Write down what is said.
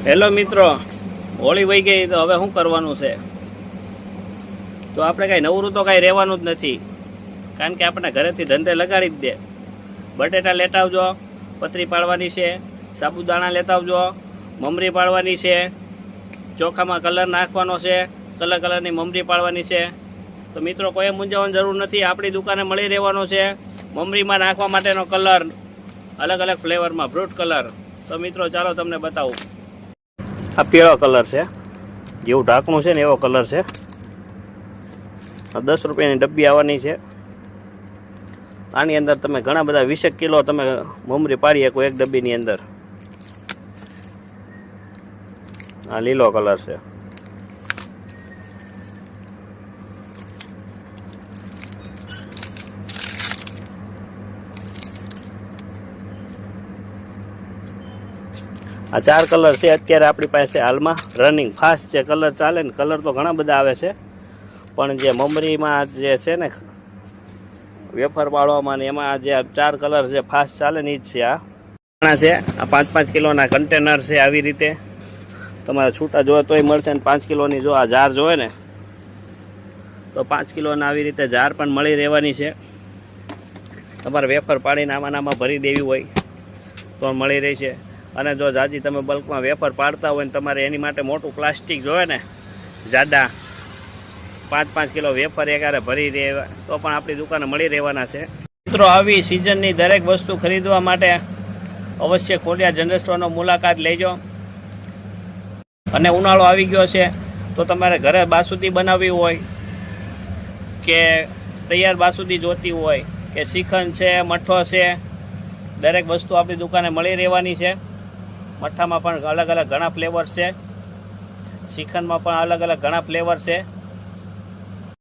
Hello મિત્રો, હોળી વહી ગઈ તો હવે શું કરવાનું છે? તો આપણે કાંઈ નવરું તો કાંઈ રહેવાનું જ નથી, કારણ કે આપણે ઘરેથી ધંધે લગાડી જ દે. બટેટા લેતા આવજો, પતરી પાડવાની છે, સાબુદાણા લેતા આવજો, મમરી પાડવાની છે, ચોખામાં કલર નાખવાનો છે, કલરની મમરી પાડવાની છે. તો મિત્રો કોઈ મૂંઝાવાની જરૂર નથી, આપણી દુકાને મળી રહેવાનો છે. મમરીમાં નાખવા માટેનો કલર અલગ અલગ ફ્લેવરમાં, ફ્રૂટ કલર. તો મિત્રો ચાલો તમને બતાવું. આ પીળો કલર છે, જેવું ઢાંકણું છે ને એવો કલર છે. 10 રૂપિયાની ડબ્બી આવવાની છે. આની અંદર તમે ઘણા બધા 20 કિલો તમે મમરી પાડી શકો એક ડબ્બીની અંદર. આ લીલો કલર છે. આ 4 કલર છે અત્યારે આપણી પાસે હાલમાં રનિંગ ફાસ્ટ છે. કલર ચાલે ને, કલર તો ઘણા બધા આવે છે, પણ જે મમરીમાં જે છે ને વેફર પાડવામાં ને એમાં જે 4 કલર છે ફાસ્ટ ચાલે ને એ જ છે. આ છે, આ 5-5 કિલોના કન્ટેનર છે. આવી રીતે તમારે છૂટા જોવે તોય મળશે ને 5 કિલોની જો આ જાર જોવે ને તો 5 કિલોના આવી રીતે જાર પણ મળી રહેવાની છે. તમારે વેફર પાડીને આમાં ભરી દેવી હોય તો મળી રહી છે. અને જો જાજી તમે બલ્કમાં વેફર પાડતા હોય ને તમારે એની માટે મોટું પ્લાસ્ટિક જોવે ને જાડા 5-5 કિલો વેફર એકારે ભરી રહેવા તો પણ આપણી દુકાને મળી રહેવાના છે. મિત્રો, આવી સિઝનની દરેક વસ્તુ ખરીદવા માટે અવશ્ય ખોડિયાર જનરલ સ્ટોરનો મુલાકાત લેજો. અને ઉનાળો આવી ગયો છે તો તમારે ઘરે બાસુંદી બનાવવી હોય કે તૈયાર બાસુંદી જોતી હોય કે શ્રીખંડ છે, મઠ્ઠો છે, દરેક વસ્તુ આપણી દુકાને મળી રહેવાની છે. મઠ્ઠામાં પણ અલગ અલગ ઘણા ફ્લેવર છે, શ્રીખંડમાં પણ અલગ અલગ ઘણા ફ્લેવર છે.